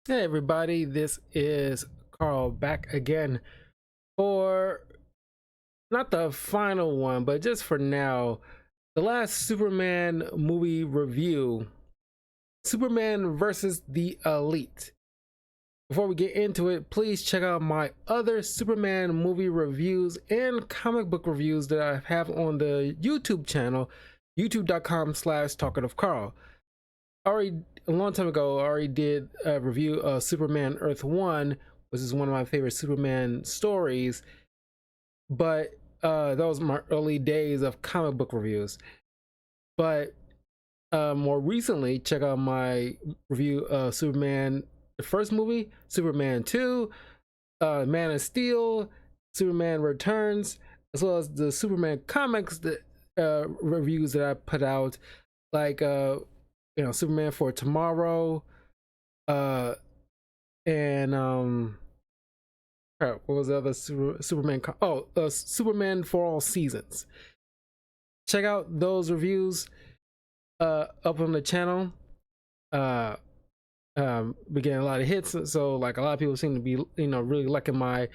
Hey everybody, this is Carl back again for not the final one, but just for now, the last Superman movie review, Superman versus the Elite. Before we get into it, please check out my other Superman movie reviews and comic book reviews that I have on the YouTube channel, youtube.com/talkativecarl. Already a long time ago, I already did a review of Superman Earth One, which is one of my favorite Superman stories. But that was my early days of comic book reviews. But more recently, check out my review of Superman, the first movie, Superman 2, Man of Steel, Superman Returns, as well as the Superman comics that reviews that I put out, like Superman for Tomorrow, and what was the other Superman? Superman for All Seasons. Check out those reviews up on the channel. We getting a lot of hits, so like a lot of people seem to be really liking my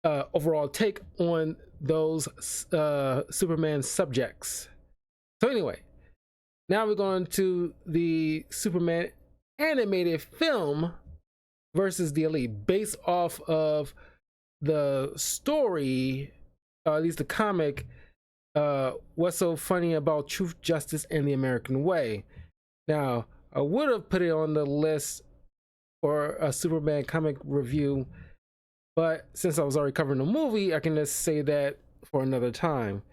overall take on those Superman subjects. So anyway, now we're going to the Superman animated film versus the Elite, based off of the story, at least the comic, What's So Funny About Truth, Justice, and the American Way. Now, I would have put it on the list for a Superman comic review, but since I was already covering the movie, I can just say that for another time.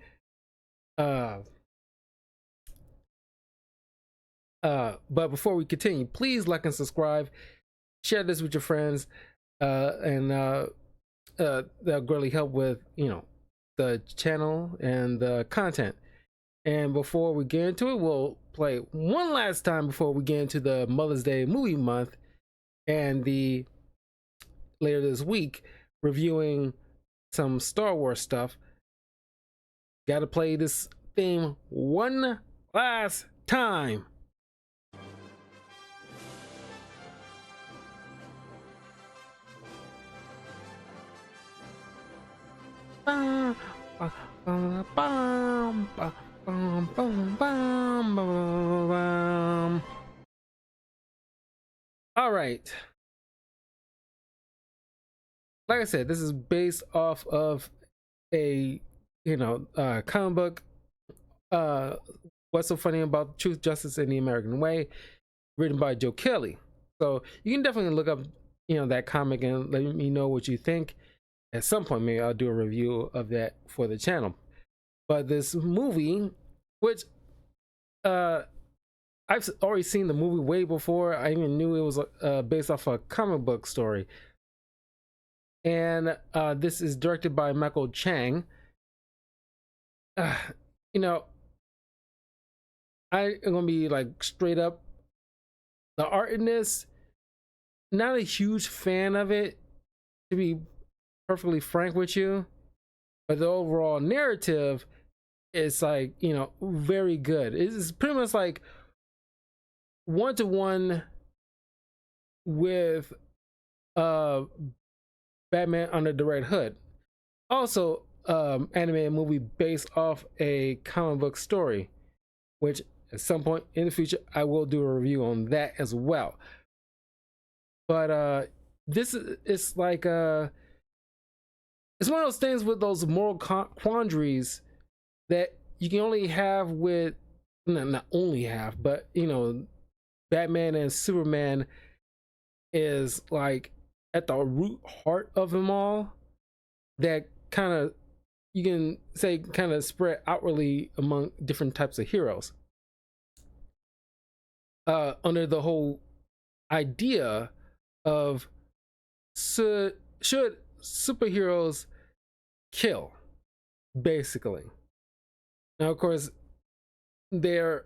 But before we continue, please like and subscribe, share this with your friends, and that'll greatly help with the channel and the content. And before we get into it, we'll play one last time before we get into the Mother's Day movie month and the later this week reviewing some Star Wars stuff. Gotta play this theme one last time. Bum, bum, bum, bum, bum, bum, bum, bum. All right. Like I said, this is based off of a comic book. What's So Funny About Truth, Justice, and the American Way, written by Joe Kelly. So you can definitely look up that comic and let me know what you think. At some point, maybe I'll do a review of that for the channel. But this movie, which I've already seen the movie way before I even knew it was based off a comic book story. And this is directed by Michael Chang. I am gonna be like straight up. The art in this, not a huge fan of it, to be perfectly frank with you, but the overall narrative is like very good. It's pretty much like one-to-one with Batman Under the Red Hood, also animated movie based off a comic book story, which at some point in the future I will do a review on that as well. But this is like it's one of those things with those moral quandaries that you can only have with, not only have, but Batman and Superman is like at the root heart of them all, that kind of, you can say, kind of spread outwardly among different types of heroes, under the whole idea of should superheroes kill, basically. Now, of course, they're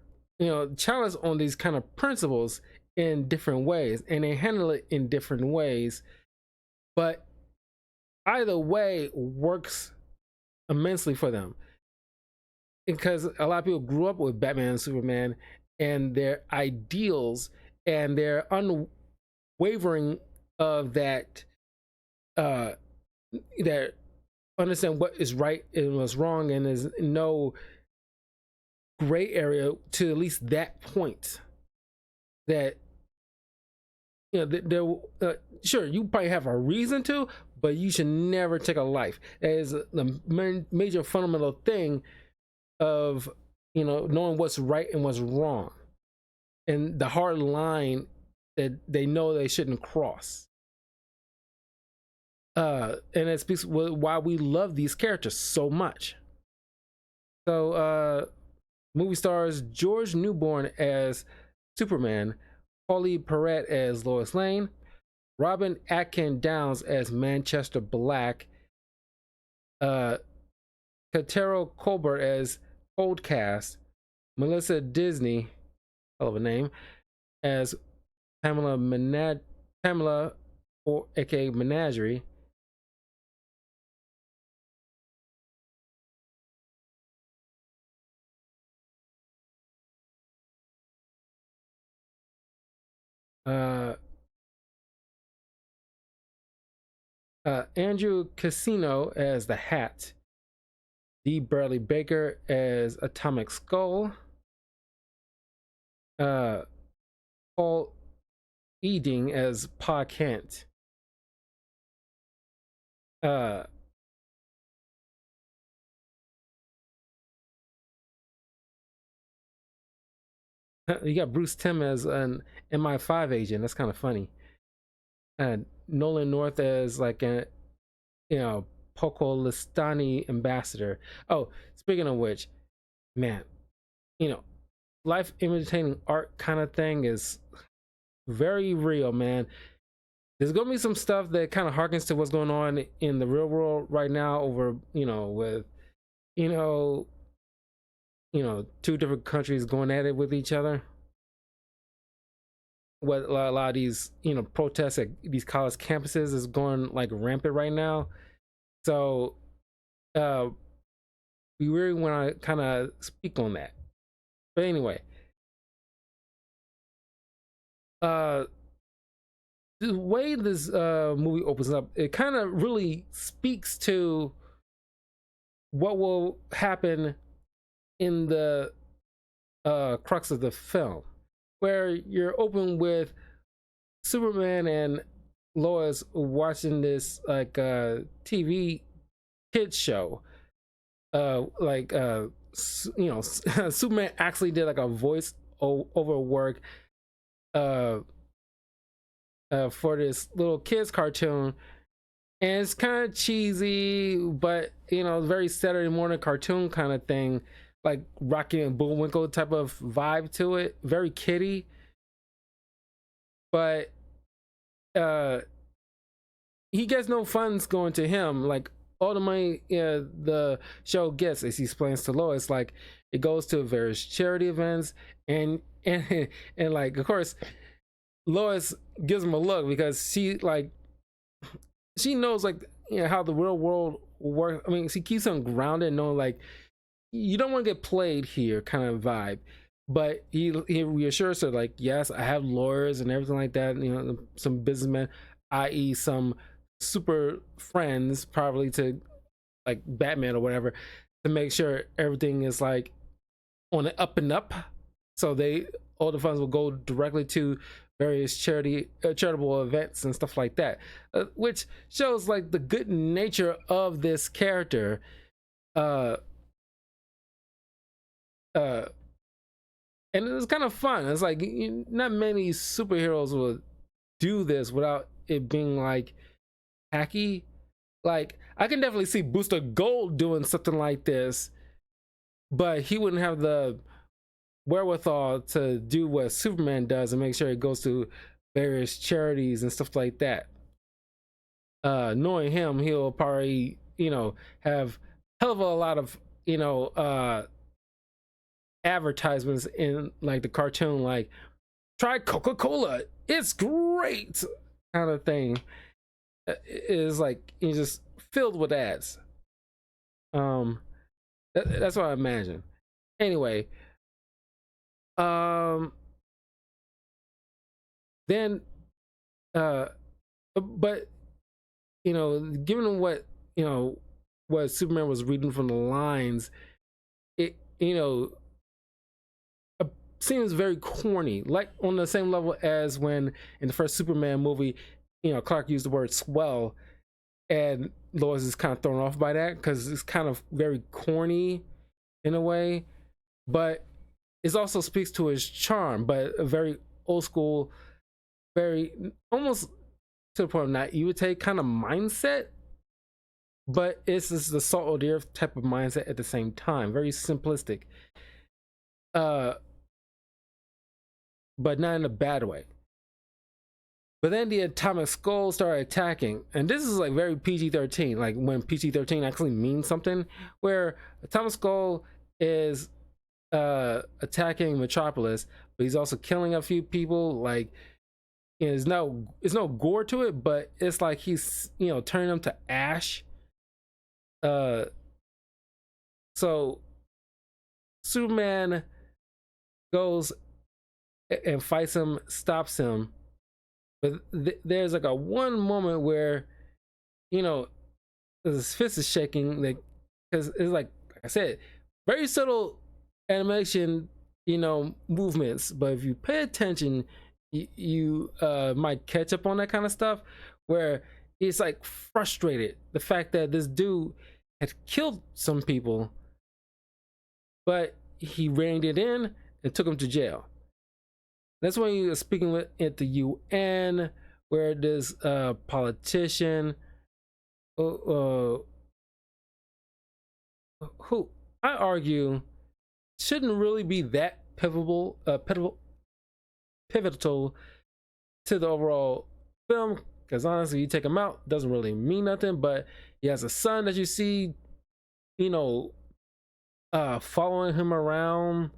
challenged on these kind of principles in different ways, and they handle it in different ways, but either way works immensely for them, because a lot of people grew up with Batman and Superman and their ideals and their wavering of that, uh that understand what is right and what's wrong, and there's no gray area to at least that point. That, you know, there, sure, you probably have a reason to, but you should never take a life. That is the major fundamental thing of, you know, knowing what's right and what's wrong, and the hard line that they know they shouldn't cross. And it speaks why we love these characters so much. So, movie stars George Newbern as Superman, Paulie Perrette as Lois Lane, Robin Atkin Downes as Manchester Black, Katero Colbert as Coldcast, Melissa Disney, hell of a name, as Pamela, or aka Menagerie. Uh, Andrew Casino as the Hat, D. Bradley Baker as Atomic Skull, Paul Eading as Pa Kent, uh, you got Bruce Timm as an MI5 agent. That's kind of funny. And Nolan North as like a, you know, Pokolistani ambassador. Oh, speaking of which, man, you know, life imitating art kind of thing is very real, man. There's gonna be some stuff that kind of harkens to what's going on in the real world right now over, you know, with, you know, two different countries going at it with each other. What a lot of these, you know, protests at these college campuses is going like rampant right now. So, uh, we really want to kind of speak on that. But anyway, uh, the way this movie opens up, it kind of really speaks to what will happen in the crux of the film, where you're open with Superman and Lois watching this like TV kids show. Like you know, Superman actually did like a voice over work uh, for this little kids cartoon, and it's kind of cheesy, but you know, very Saturday morning cartoon kind of thing, like Rocky and Bullwinkle type of vibe to it, very kiddie. But uh he gets no funds going to him. Like all the money the show gets, as he explains to Lois, like it goes to various charity events, and like of course Lois gives him a look because she like she knows like, you know, how the real world works. I mean, she keeps him grounded, knowing like you don't want to get played here, kind of vibe. But he reassures her like, yes, I have lawyers and everything like that. You know, some businessmen, i.e., some super friends, probably to like Batman or whatever, to make sure everything is like on the up and up. So all the funds will go directly to various charitable events and stuff like that, which shows like the good nature of this character. Uh, uh, and it's kind of fun. It's like not many superheroes will do this without it being like hacky. Like I can definitely see Booster Gold doing something like this, but he wouldn't have the wherewithal to do what Superman does and make sure it goes to various charities and stuff like that. Knowing him, he'll probably, you know, have hell of a lot of, you know, advertisements in like the cartoon, like try Coca-Cola, it's great, kind of thing. Is like you just filled with ads. Um, that's what I imagine. Anyway, um, then uh but given what what Superman was reading from the lines, it seems very corny, like on the same level as when in the first Superman movie, Clark used the word swell, and Lois is kind of thrown off by that because it's kind of very corny in a way, but it also speaks to his charm, but a very old school, very almost to the point of naivete kind of mindset, but it's just the salt of the earth type of mindset at the same time, very simplistic, uh but not in a bad way. But then the atomic skull started attacking, and this is like very PG-13, like when PG-13 actually means something, where atomic skull is attacking Metropolis, but he's also killing a few people. Like, there's no gore to it, but it's like he's turning them to ash. uh so Superman goes and fights him, stops him, but there's like a one moment where his fist is shaking, like, because it's like I said, very subtle animation, movements, but if you pay attention, you might catch up on that kind of stuff, where he's like frustrated the fact that this dude had killed some people, but he reined it in and took him to jail. That's when he was speaking with at the UN, where this politician, who I argue shouldn't really be that pivotal to the overall film, because honestly, you take him out, doesn't really mean nothing. But he has a son that you see, following him around.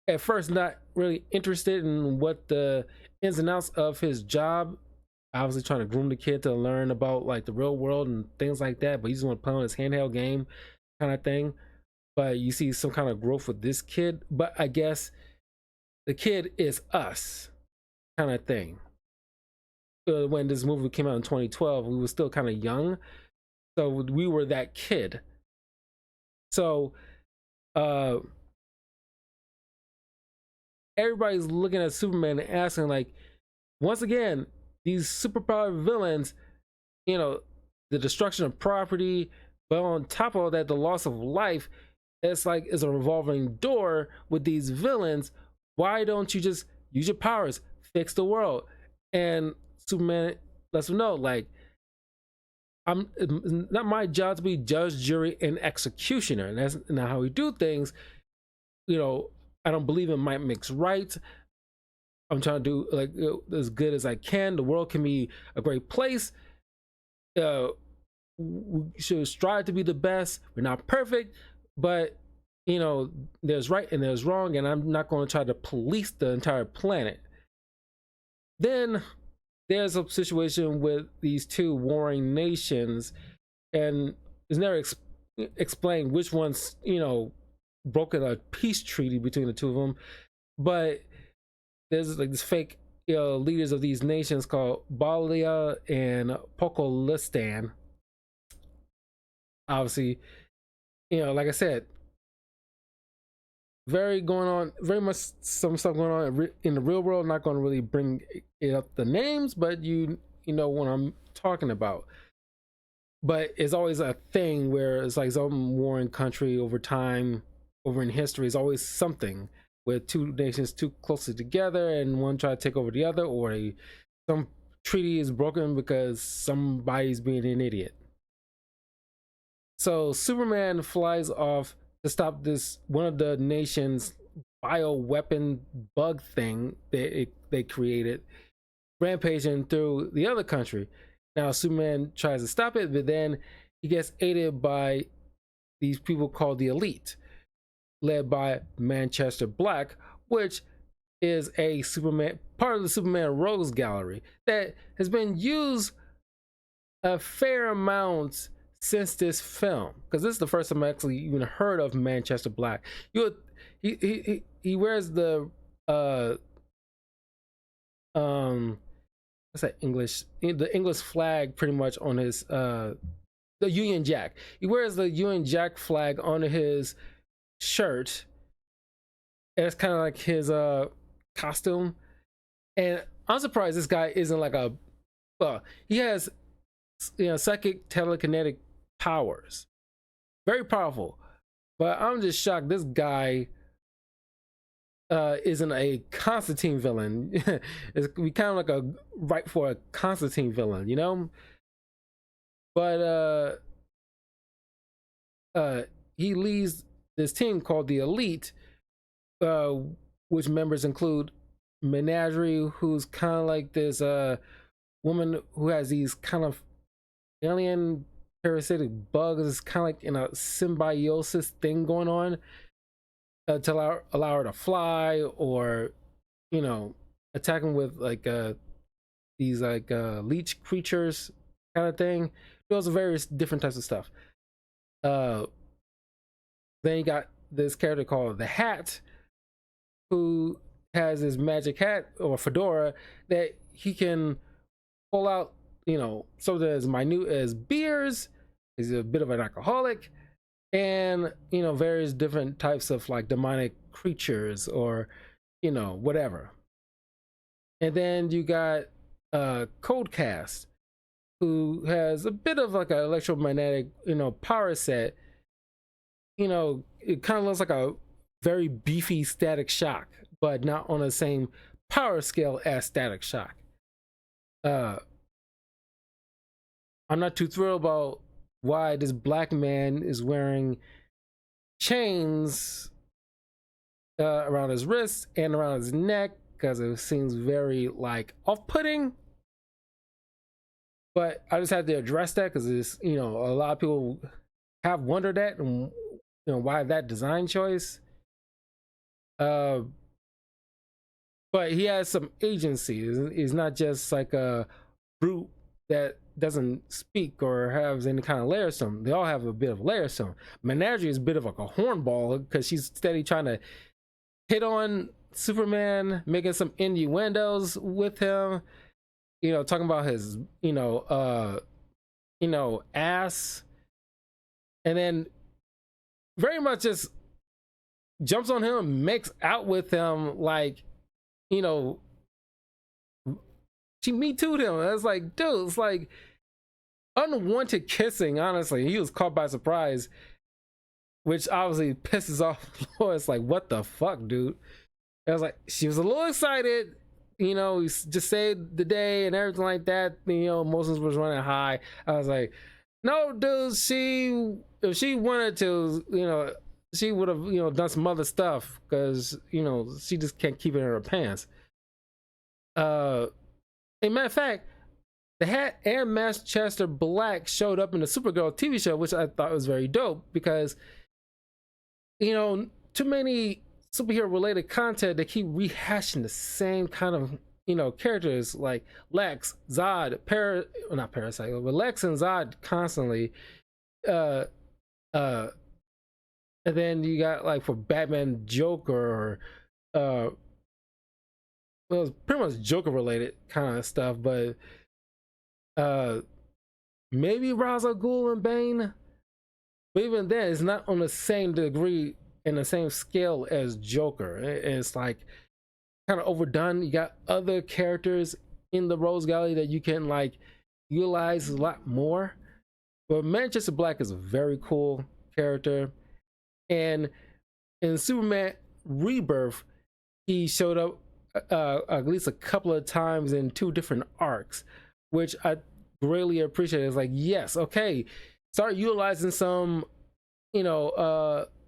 At first, not really interested in what the ins and outs of his job. Obviously, trying to groom the kid to learn about like the real world and things like that. But he just want to play on his handheld game, kind of thing. But you see some kind of growth with this kid. But I guess the kid is us, kind of thing. When this movie came out in 2012, we were still kind of young, so we were that kid. So everybody's looking at Superman and asking, like, once again, these superpowered villains, the destruction of property, but on top of that, the loss of life. It's like it's a revolving door with these villains. Why don't you just use your powers, fix the world? And Superman lets them know, like, it's not my job to be judge, jury, and executioner. And that's not how we do things. I don't believe in might makes right. I'm trying to do like as good as I can. The world can be a great place. We should strive to be the best. We're not perfect, but there's right and there's wrong, and I'm not going to try to police the entire planet. Then there's a situation with these two warring nations, and it's never explained which one's broken a peace treaty between the two of them. But there's like this fake leaders of these nations called Balia and Pokolistan. Obviously, like I said, very much some stuff going on in the real world. Not going to really bring it up the names, but you know what I'm talking about. But it's always a thing where it's like some warring country over time, over in history, is always something where two nations too closely together and one try to take over the other, or some treaty is broken because somebody's being an idiot. So Superman flies off to stop this one of the nation's bioweapon bug thing they created, rampaging through the other country. Now Superman tries to stop it, but then he gets aided by these people called the Elite, led by Manchester Black, which is a Superman part of the Superman Rogues Gallery that has been used a fair amount since this film, because this is the first time I actually even heard of Manchester Black. He wears the what's that English, the English flag pretty much on his the Union Jack. He wears the Union Jack flag on his shirt. And it's kind of like his costume. And I'm surprised this guy isn't like a well, he has psychic telekinetic powers. Very powerful. But I'm just shocked this guy isn't a Constantine villain. It's we kind of like a right for a Constantine villain, you know? But he leads this team called the Elite, uh, which members include Menagerie, who's kind of like this woman who has these kind of alien parasitic bugs. It's kind of like in a symbiosis thing going on to allow her to fly, or attack them with like these like leech creatures kind of thing. Those are various different types of stuff. Then you got this character called the Hat, who has his magic hat or fedora that he can pull out, something as minute as beers. He's a bit of an alcoholic, and various different types of like demonic creatures or whatever. And then you got Codecast, who has a bit of like an electromagnetic power set. It kind of looks like a very beefy Static Shock, but not on the same power scale as Static Shock. I'm not too thrilled about why this black man is wearing chains around his wrists and around his neck, because it seems very like off-putting. But I just had to address that because it's a lot of people have wondered that, and why that design choice. But he has some agency. He's not just like a brute that doesn't speak or has any kind of layer system. They all have a bit of layer system. Menagerie is a bit of like a hornball because she's steady trying to hit on Superman, making some innuendos with him. Talking about his ass, and then very much just jumps on him, makes out with him, like she me too'd him. I was like, dude, it's like unwanted kissing. Honestly, he was caught by surprise, which obviously pisses off Lois. Like, what the fuck, dude? I was like, she was a little excited, just saved the day and everything like that. Emotions was running high. I was like, no, dude, if she wanted to, she would have, done some other stuff, because, she just can't keep it in her pants. As a matter of fact, the Hat and Manchester Black showed up in the Supergirl TV show, which I thought was very dope, because, too many superhero related content, they keep rehashing the same kind of characters like Lex, Zod, not Parasite, but Lex and Zod constantly. And then you got like for Batman, Joker, well, it's pretty much Joker related kind of stuff, but maybe Ra's al Ghul and Bane, but even then, it's not on the same degree and the same scale as Joker. It's like kind of overdone. You got other characters in the Rose Gallery that you can like utilize a lot more. But Manchester Black is a very cool character, and in Superman Rebirth, he showed up at least a couple of times in 2 different arcs, which I greatly appreciate. It's like, yes, okay, start utilizing some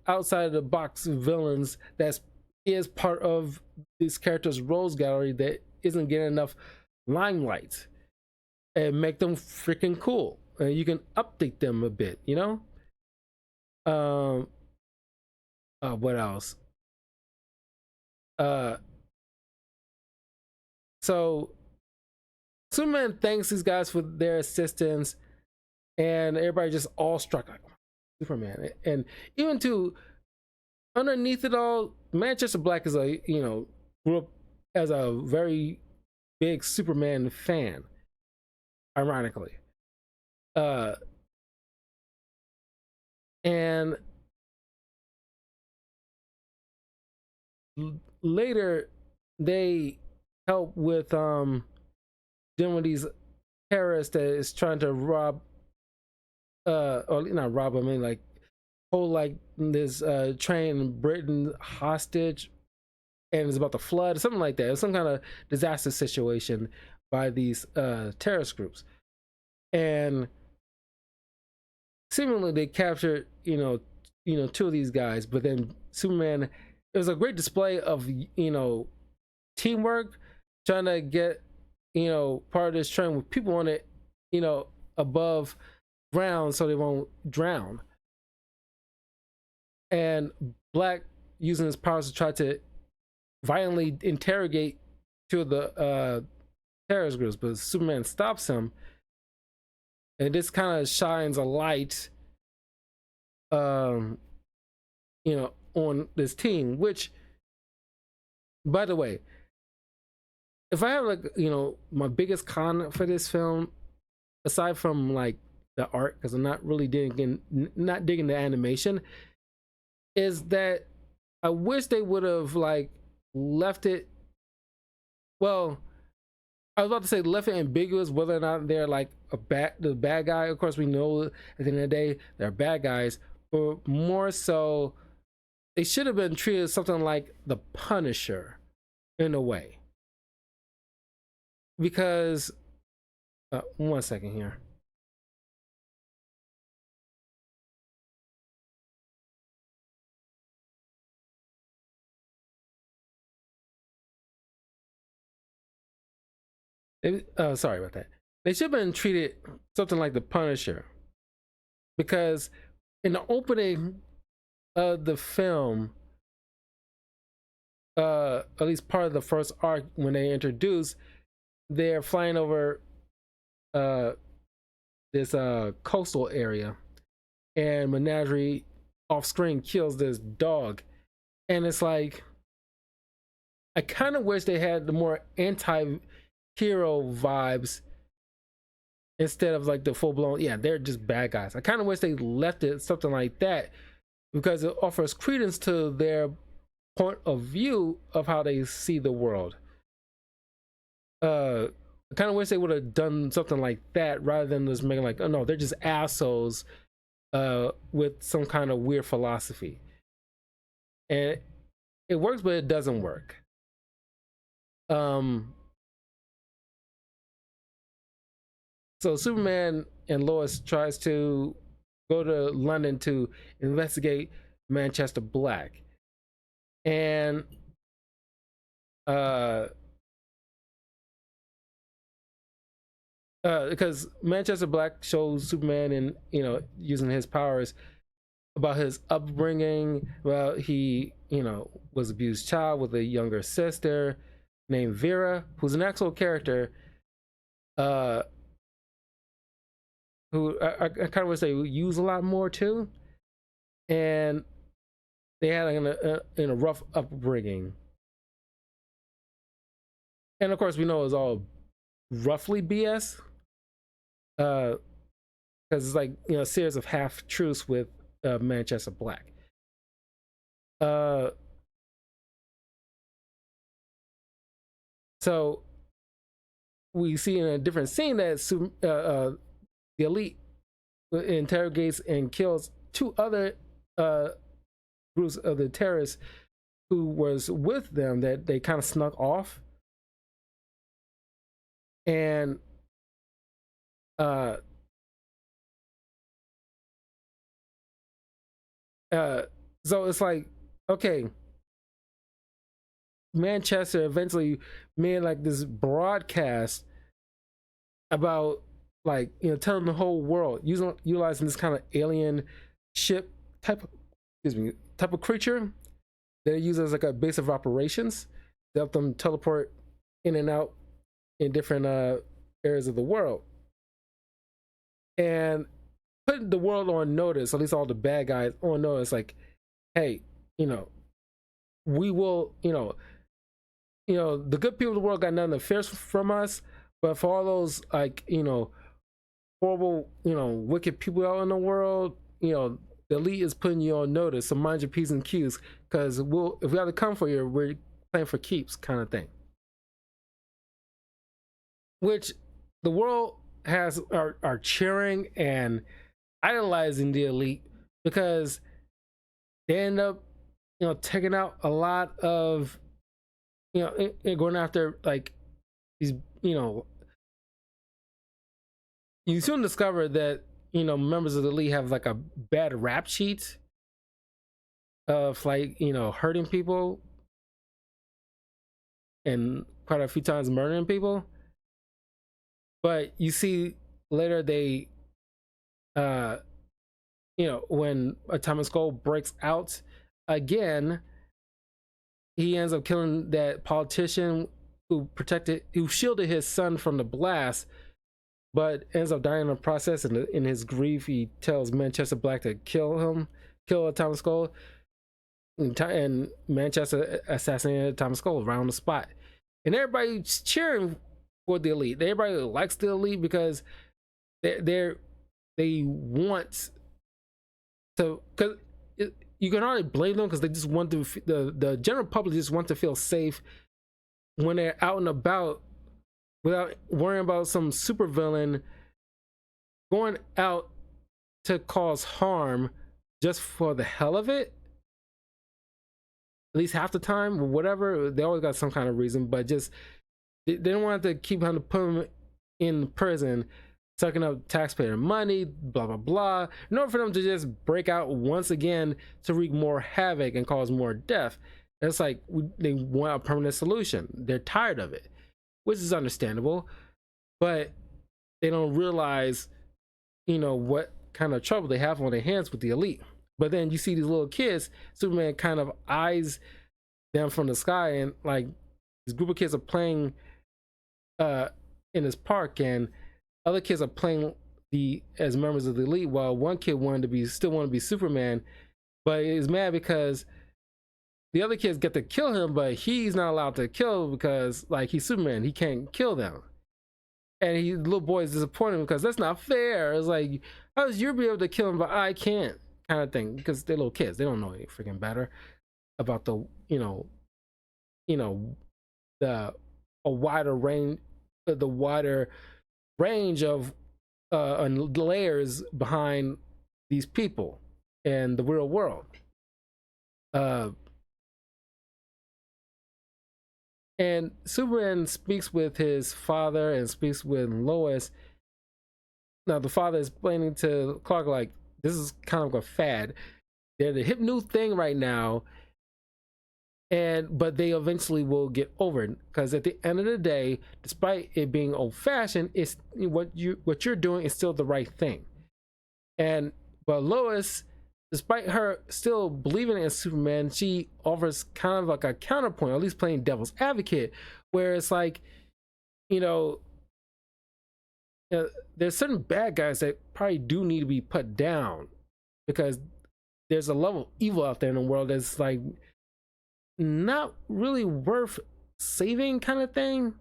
outside of the box villains that is part of this character's Rose Gallery that isn't getting enough limelight, and make them freaking cool. You can update them a bit, what else? So Superman thanks these guys for their assistance, and everybody just awestruck, like, Superman. And even to underneath it all, Manchester Black is grew up as a very big Superman fan, ironically. Uh, and later they help with dealing with these terrorists that is trying to rob or not rob, I mean like hold like this train in Britain hostage, and it's about to flood, something like that. It's some kind of disaster situation by these terrorist groups, and seemingly they captured two of these guys. But then Superman, it was a great display of teamwork, trying to get part of this train with people on it, above ground so they won't drown. And Black using his powers to try to violently interrogate two of the terrorist groups, but Superman stops him, and this kind of shines a light, on this team. Which, by the way, if I have my biggest con for this film, aside from like the art, because I'm not really digging the animation, is that I wish they would have like left it. Well, I was about to say left it ambiguous whether or not they're like the bad guy. Of course, we know at the end of the day they're bad guys, but more so, they should have been treated something like the Punisher in a way. Because 1 second here. Sorry about that. They should have been treated something like the Punisher, because in the opening of the film, at least part of the first arc, when they introduce, they're flying over this coastal area, and Menagerie off screen kills this dog, and it's like, I kind of wish they had the more anti-hero vibes instead of like the full-blown, yeah, they're just bad guys. I kind of wish they left it something like that, because it offers credence to their point of view of how they see the world. I kind of wish they would have done something like that rather than just making like, oh no, they're just assholes with some kind of weird philosophy. And it works, but it doesn't work. So Superman and Lois tries to go to London to investigate Manchester Black, and because Manchester Black shows Superman and using his powers about his upbringing. Well, he was abused child with a younger sister named Vera, who's an actual character, who I kind of wish they use a lot more too. And they had in a rough upbringing, and of course we know it's all roughly BS, because it's like a series of half truths with Manchester Black. So we see in a different scene that the Elite interrogates and kills two other groups of the terrorists who was with them, that they kind of snuck off. And so it's like, okay, Manchester eventually made like this broadcast about like telling the whole world, utilizing this kind of alien ship type of creature that it uses as like a base of operations to help them teleport in and out in different areas of the world, and putting the world on notice, at least all the bad guys on notice, like, hey, we will, the good people of the world got nothing to fear from us, but for all those like horrible wicked people out in the world, the elite is putting you on notice. So mind your p's and q's, because if we have to come for you, we're playing for keeps, kind of thing. Which the world are cheering and idolizing the elite, because they end up taking out a lot of going after like these you soon discover that members of the elite have like a bad rap sheet of like hurting people and quite a few times murdering people. But you see later they when Atomic Skull breaks out again, he ends up killing that politician who shielded his son from the blast, but ends up dying in the process. And in his grief, he tells Manchester Black to kill Atomic Skull, and Manchester assassinated Atomic Skull right on the spot. And everybody's cheering for the elite. Everybody likes the elite because they want to, because you can hardly blame them, because they just want to, the general public just want to feel safe when they're out and about without worrying about some supervillain going out to cause harm just for the hell of it. At least half the time, or whatever, they always got some kind of reason, but just they don't want to keep having to put them in prison, sucking up taxpayer money, blah blah blah, in order for them to just break out once again to wreak more havoc and cause more death. It's like they want a permanent solution. They're tired of it, which is understandable, but they don't realize what kind of trouble they have on their hands with the elite. But then you see these little kids, Superman kind of eyes them from the sky, and like this group of kids are playing in this park, and other kids are playing as members of the elite, while one kid still wanted to be Superman, but is mad because the other kids get to kill him, but he's not allowed to kill because like he's Superman, he can't kill them. And the little boy is disappointed because that's not fair. It's like, how does you be able to kill him but I can't, kind of thing, because they're little kids, they don't know any freaking better about the the wider range of layers behind these people and the real world. And Superman speaks with his father and speaks with Lois. Now the father is explaining to Clark like, this is kind of a fad. They're the hip new thing right now, but they eventually will get over it, because at the end of the day, despite it being old-fashioned, it's what you're doing is still the right thing. But Lois, despite her still believing in Superman, she offers kind of like a counterpoint, or at least playing devil's advocate, where it's like, there's certain bad guys that probably do need to be put down, because there's a level of evil out there in the world that's like not really worth saving, kind of thing.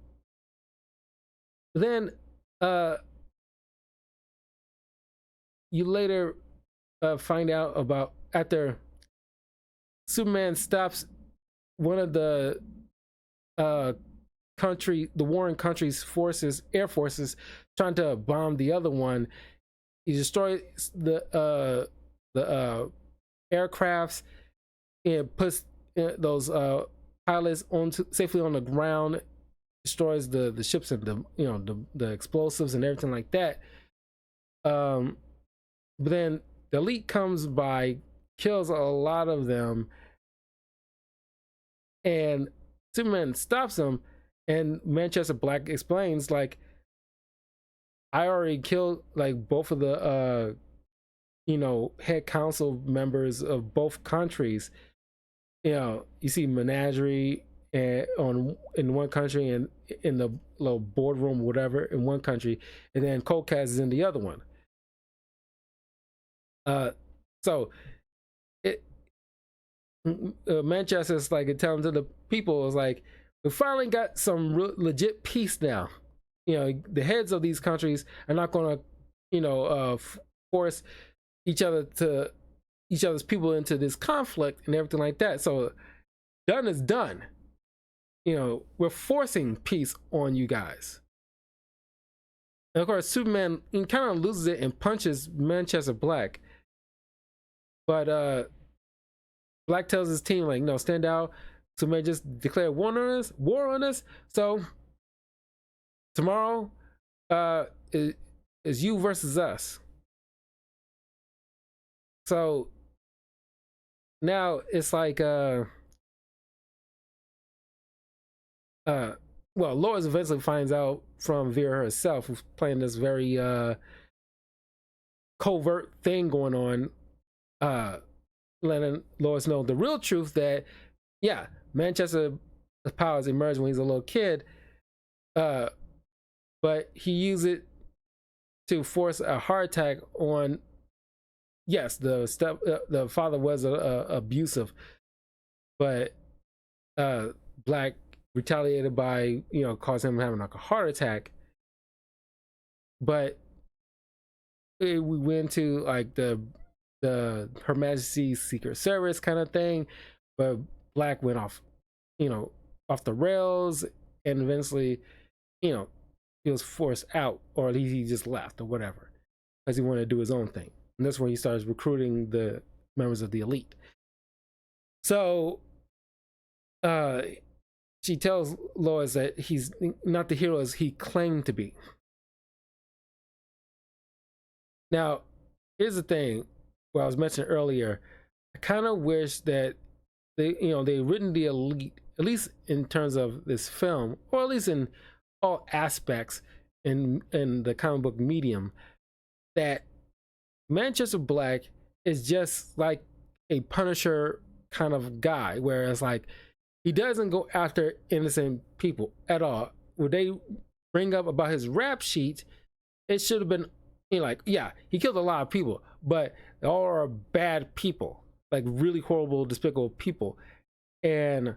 Then you later find out about, after Superman stops one of the warring country's air forces trying to bomb the other one, he destroys the aircrafts and puts those pilots safely on the ground, destroys the ships and the explosives and everything like that. But then the elite comes by, kills a lot of them, and Superman stops them, and Manchester Black explains like, I already killed like both of the head council members of both countries. You see Menagerie in one country, and in the little boardroom, whatever, in one country, and then Coldcast is in the other one. So Manchester's like telling to the people is like, We finally got some legit peace now. The heads of these countries are not going to, force each other's people into this conflict and everything like that. So done is done. We're forcing peace on you guys. And of course, Superman kind of loses it and punches Manchester Black. But Black tells his team, like, no, stand down. Superman just declared war on us. So tomorrow is you versus us. So now it's like Lois eventually finds out from Vera herself, who's playing this very covert thing going on, letting Lois know the real truth that, yeah, Manchester's powers emerged when he's a little kid, but he used it to force a heart attack on. Yes, the father was abusive, but Black retaliated by causing him having like a heart attack. But we went to like the Her Majesty's Secret Service kind of thing, but Black went off the rails, and eventually he was forced out, or at least he just left or whatever, because he wanted to do his own thing. And that's when he starts recruiting the members of the elite. So she tells Lois that he's not the hero as he claimed to be. Now, here's the thing. What I was mentioning earlier, I kind of wish that they written the elite, at least in terms of this film, or at least in all aspects in the comic book medium, that Manchester Black is just like a Punisher kind of guy, whereas like he doesn't go after innocent people at all. When they bring up about his rap sheet, it should have been like, yeah, he killed a lot of people, but they all are bad people, like really horrible, despicable people. And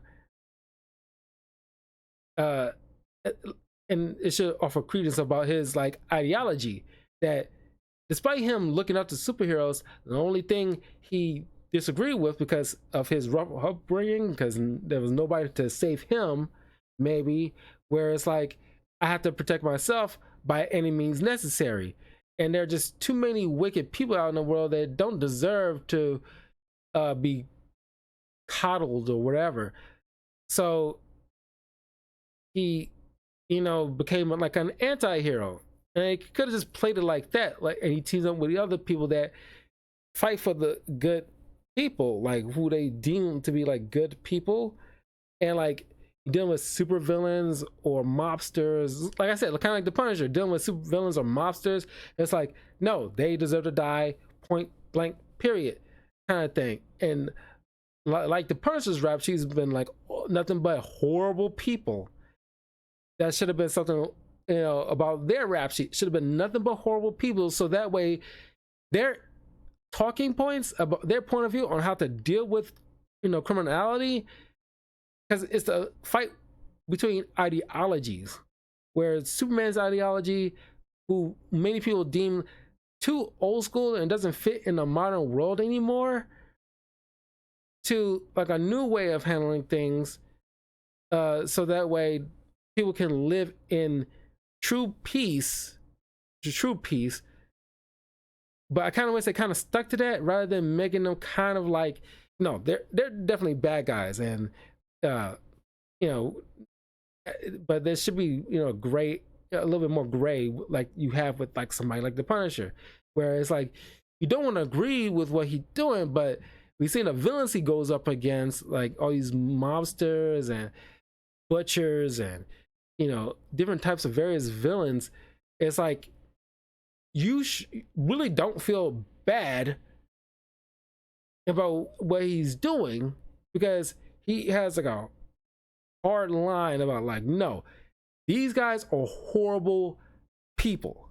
it should offer credence about his like ideology, that despite him looking up to superheroes, the only thing he disagreed with, because of his rough upbringing, because there was nobody to save him, maybe, where it's like, I have to protect myself by any means necessary. And there are just too many wicked people out in the world that don't deserve to be coddled or whatever. So he, became like an anti-hero. And he could have just played it like that, like, and he teams up with the other people that fight for the good people, like who they deem to be like good people, and like dealing with super villains or mobsters. Like I said, kind of like the Punisher, dealing with super villains or mobsters. It's like, no, they deserve to die, point blank, period, kind of thing. And like the Punisher's rap, she's been like nothing but horrible people. That should have been something, about their rap sheet. Should have been nothing but horrible people, so that way their talking points about their point of view on how to deal with criminality, because it's a fight between ideologies, where Superman's ideology, who many people deem too old school and doesn't fit in the modern world anymore, to like a new way of handling things, so that way people can live in true peace. But I kind of wish they kind of stuck to that, rather than making them kind of like, no, they're definitely bad guys, and but there should be gray, a little bit more gray, like you have with like somebody like the Punisher, where it's like you don't want to agree with what he's doing, but we've seen the villains he goes up against, like all these mobsters and butchers and different types of various villains. It's like you really don't feel bad about what he's doing, because he has like a hard line about like, no, these guys are horrible people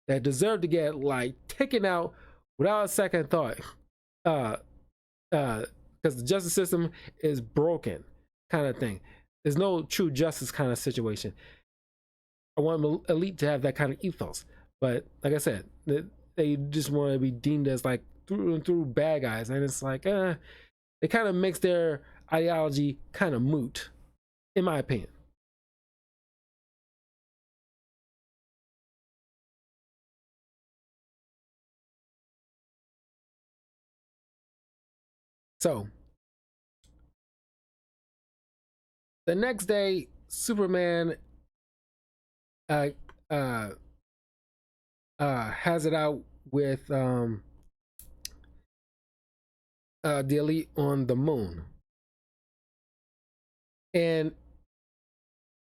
that deserve to get like taken out without a second thought, because the justice system is broken, kind of thing. There's no true justice kind of situation. I want Elite to have that kind of ethos, but like I said, they just want to be deemed as like through and through bad guys, and it's like, it kind of makes their ideology kind of moot, in my opinion. So the next day, Superman uh, uh, has it out with the Elite on the moon, and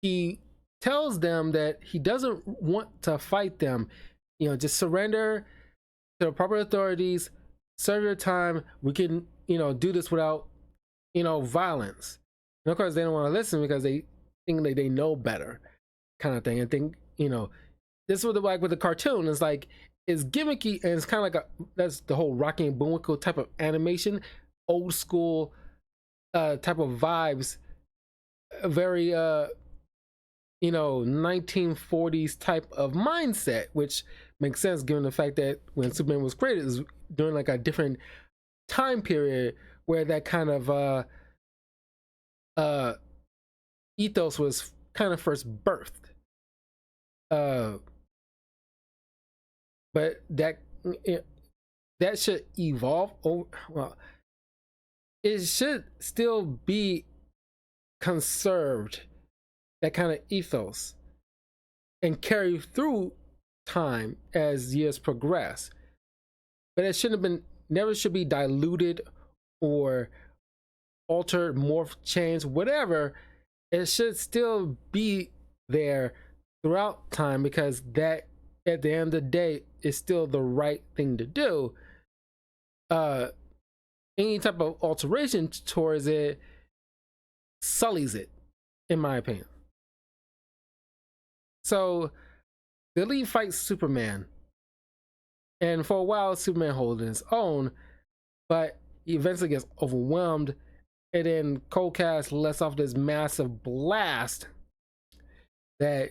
he tells them that he doesn't want to fight them. You know, just surrender to the proper authorities, serve your time. We can, you know, do this without, you know, violence. And of course, they don't want to listen because they think like they know better, kind of thing. And think, you know, this was like with the cartoon. It's like it's gimmicky and it's kind of like that's the whole Rocky and Bullwinkle type of animation, old school type of vibes, very you know, 1940s type of mindset, which makes sense given the fact that when Superman was created, it was during like a different time period where that kind of uh ethos was kind of first birthed. Uh but that should evolve over, well, it should still be conserved, that kind of ethos, and carry through time as years progress. But it shouldn't have been, never should be diluted or altered, morphed, changed, whatever. It should still be there throughout time, because that at the end of the day is still the right thing to do. Any type of alteration towards it sullies it, in my opinion. So the Elite fights Superman, and for a while Superman holds his own, but he eventually gets overwhelmed, and then Coldcast lets off this massive blast that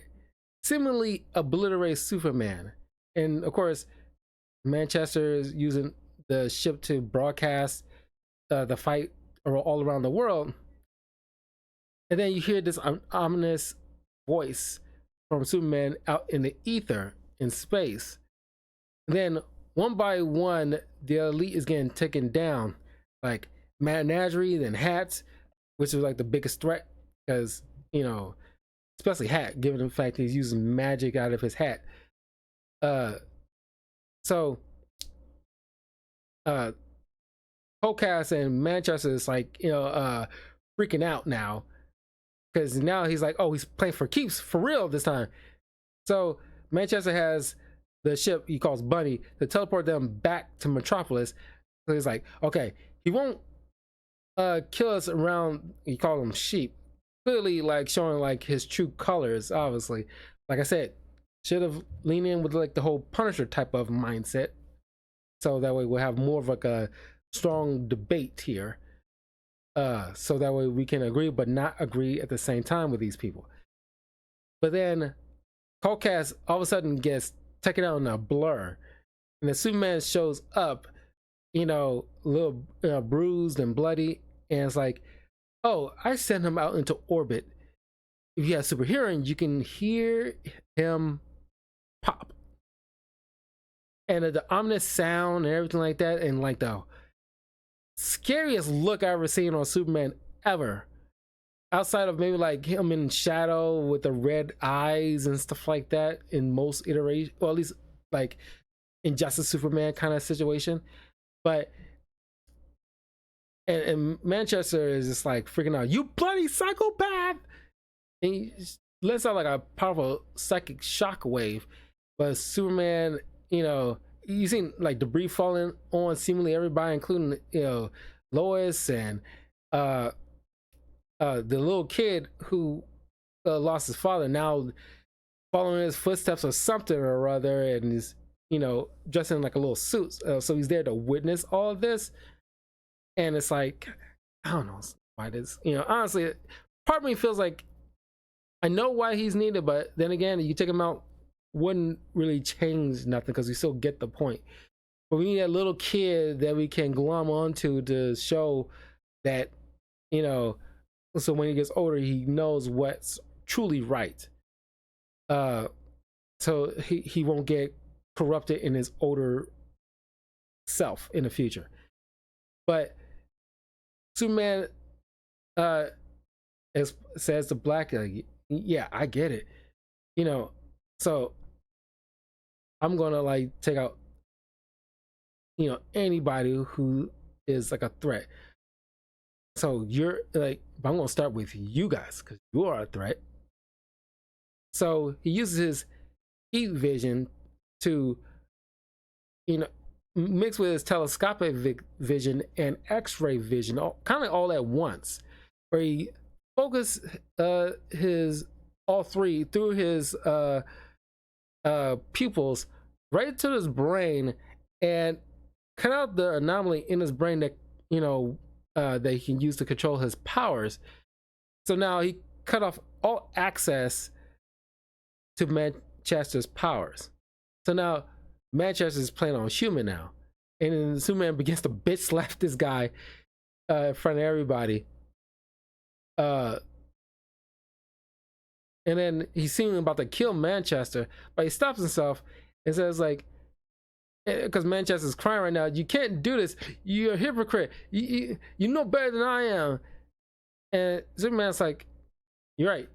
seemingly obliterates Superman. And of course, Manchester is using the ship to broadcast the fight all around the world. And then you hear this ominous voice from Superman out in the ether in space. And then one by one, the Elite is getting taken down, like Menagerie, then Hats, which is like the biggest threat, because, you know, especially Hat, given the fact he's using magic out of his hat. So Coldcast and Manchester is like, you know, freaking out now, because now he's like, oh, he's playing for keeps for real this time. So Manchester has the ship he calls Bunny to teleport them back to Metropolis. So he's like, okay, he won't kill us around, he called them sheep, clearly like showing like his true colors, obviously. Like I said, should have leaned in with like the whole Punisher type of mindset, so that way we'll have more of like a strong debate here, so that way we can agree but not agree at the same time with these people. But then Coldcast all of a sudden gets taken out in a blur, and the Superman shows up, you know, a little bruised and bloody, and it's like, oh, I sent him out into orbit. If you have super hearing, you can hear him pop, and the ominous sound and everything like that, and like the scariest look I've ever seen on Superman ever, outside of maybe like him in shadow with the red eyes and stuff like that in most iterations, or at least like in Justice Superman kind of situation. But and Manchester is just like freaking out, you bloody psychopath, and he lets out like a powerful psychic shock wave. But Superman, you know, you seen like debris falling on seemingly everybody, including, you know, Lois and the little kid who lost his father, now following his footsteps or something or other, and is, you know, dressed in like a little suit. So he's there to witness all of this, and it's like, I don't know why this, you know, honestly, part of me feels like I know why he's needed, but then again, you take him out, wouldn't really change nothing because we still get the point. But we need a little kid that we can glom onto to show that, you know, so when he gets older, he knows what's truly right. So he won't get corrupted in his older self in the future. But Superman says to Black, like, yeah, I get it, you know, so I'm gonna like take out, you know, anybody who is like a threat. So you're like, I'm gonna start with you guys because you are a threat. So he uses his heat vision to, you know, mix with his telescopic vision and X-ray vision, kind of all at once, where he focus his all three through his pupils right to his brain and cut out the anomaly in his brain that, you know, that he can use to control his powers. So now he cut off all access to Manchester's powers. So now Manchester is playing on human now, and then Superman begins to bitch slap this guy in front of everybody. And then he's seeming about to kill Manchester, but he stops himself and says, like, because Manchester's crying right now, you can't do this. You're a hypocrite. You know better than I am. And Superman's like, you're right.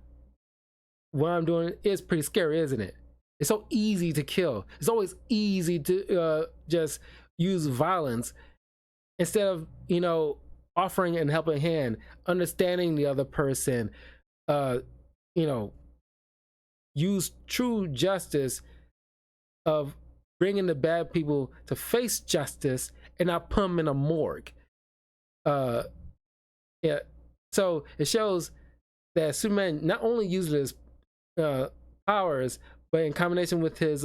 What I'm doing is pretty scary, isn't it? It's so easy to kill. It's always easy to just use violence instead of, you know, offering and helping hand, understanding the other person, you know, use true justice of bringing the bad people to face justice and not put them in a morgue. Yeah. So it shows that Superman not only uses his powers, but in combination with his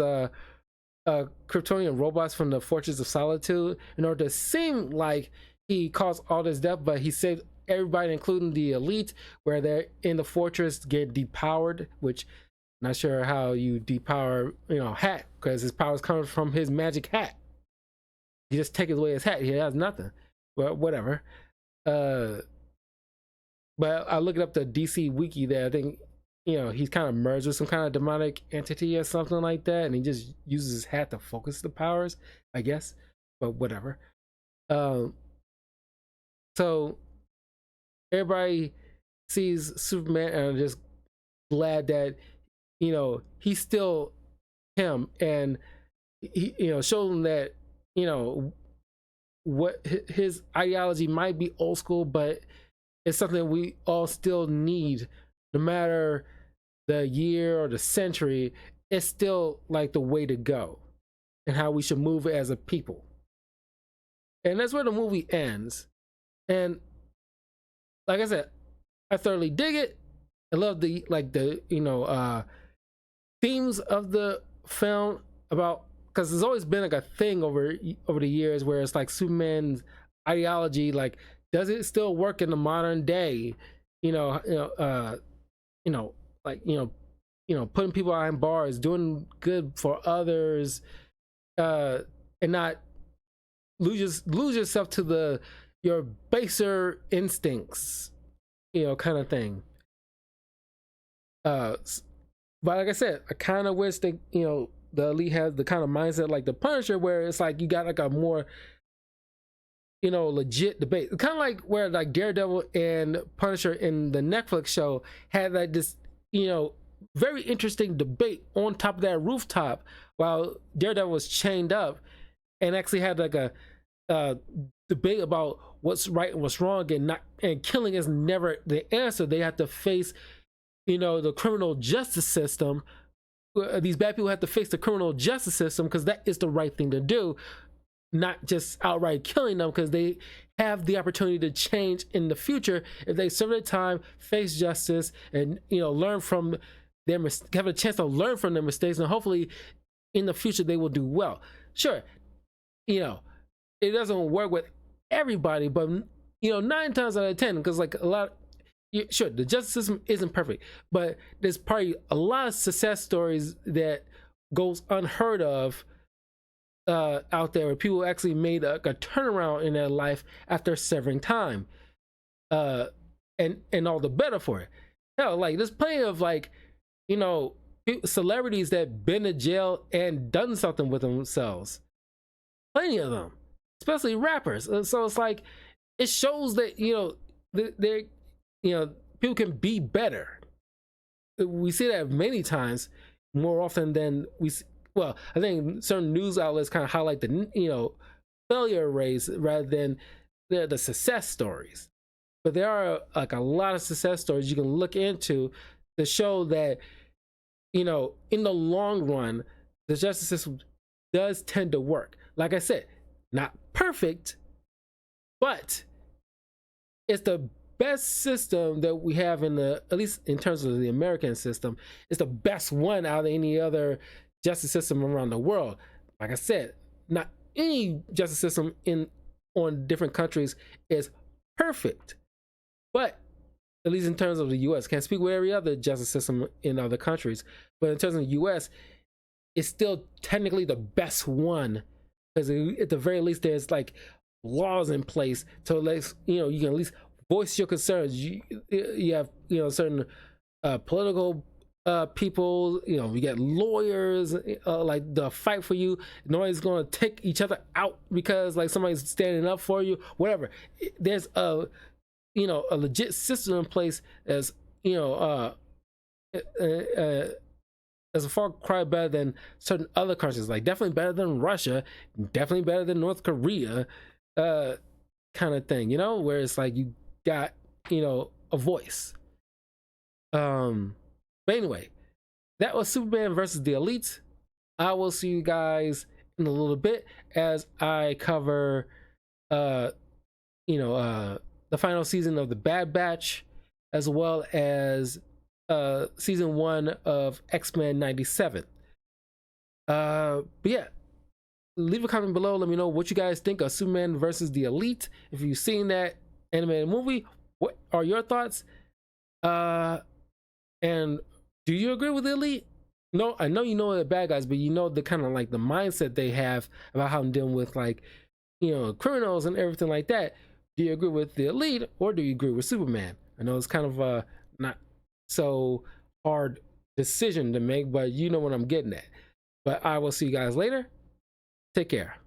Kryptonian robots from the Fortress of Solitude, in order to seem like he caused all this death, but he saved everybody, including the elite, where they're in the fortress, get depowered, which I'm not sure how you depower, you know, Hat, because his powers come from his magic hat. You just take away his hat, he has nothing. Well, whatever. But I looked up the DC wiki there. I think, you know, he's kind of merged with some kind of demonic entity or something like that, and he just uses his hat to focus the powers, I guess. But whatever. So everybody sees Superman and are just glad that, you know, he's still him, and he, you know, show them that, you know, what his ideology might be old school, but it's something we all still need, no matter the year or the century. It's still like the way to go and how we should move as a people. And that's where the movie ends. And like I said, I thoroughly dig it. I love the, like, the, you know, themes of the film, about, because there's always been like a thing over the years where it's like Superman's ideology, like, does it still work in the modern day? You know, like, putting people behind bars, doing good for others, and not lose yourself to your baser instincts, you know, kind of thing. But like I said, I kind of wish that, you know, the elite has the kind of mindset like the Punisher, where it's like you got like a more, you know, legit debate, kind of like where like Daredevil and Punisher in the Netflix show had like this, you know, very interesting debate on top of that rooftop while Daredevil was chained up, and actually had like a debate about what's right and what's wrong, and killing is never the answer. They have to face, you know, the criminal justice system. These bad people have to face the criminal justice system because that is the right thing to do, not just outright killing them, because they have the opportunity to change in the future if they serve their time, face justice, and, you know, learn from their have a chance to learn from their mistakes, and hopefully in the future they will do well. Sure, you know, it doesn't work with everybody, but, you know, 9 times out of 10, because like a lot, sure, the justice system isn't perfect, but there's probably a lot of success stories that goes unheard of out there, where people actually made a turnaround in their life after severing time, and all the better for it. Hell, like there's plenty of like, you know, celebrities that been to jail and done something with themselves. Plenty of them, especially rappers. So it's like it shows that, you know, they, you know, people can be better. We see that many times, more often than we see. Well, I think certain news outlets kind of highlight the, you know, failure rates rather than the success stories. But there are like a lot of success stories you can look into to show that, you know, in the long run, the justice system does tend to work. Like I said, not perfect, but it's the best system that we have in the, at least in terms of the American system. It's the best one out of any other justice system around the world. Like I said, not any justice system on different countries is perfect, but at least in terms of the U.S., can't speak with every other justice system in other countries, but in terms of the U.S., it's still technically the best one, because at the very least there's like laws in place to let you know, you can at least voice your concerns. You have, you know, certain political people, you know, you get lawyers like the fight for you. Nobody's gonna take each other out because like somebody's standing up for you, whatever. There's a, you know, a legit system in place, as you know, as a far cry better than certain other countries, like definitely better than Russia, definitely better than North Korea, kind of thing, you know, where it's like you got, you know, a voice. But anyway, that was Superman versus the Elite. I will see you guys in a little bit as I cover you know, the final season of the Bad Batch, as well as season 1 of X-Men 97. But yeah, leave a comment below, let me know what you guys think of Superman versus the Elite. If you've seen that animated movie, what are your thoughts? And do you agree with the Elite? No, I know you know the bad guys, but you know the kind of like the mindset they have about how I'm dealing with, like, you know, criminals and everything like that. Do you agree with the Elite, or do you agree with Superman? I know it's kind of a not so hard decision to make, but you know what I'm getting at. But I will see you guys later. Take care.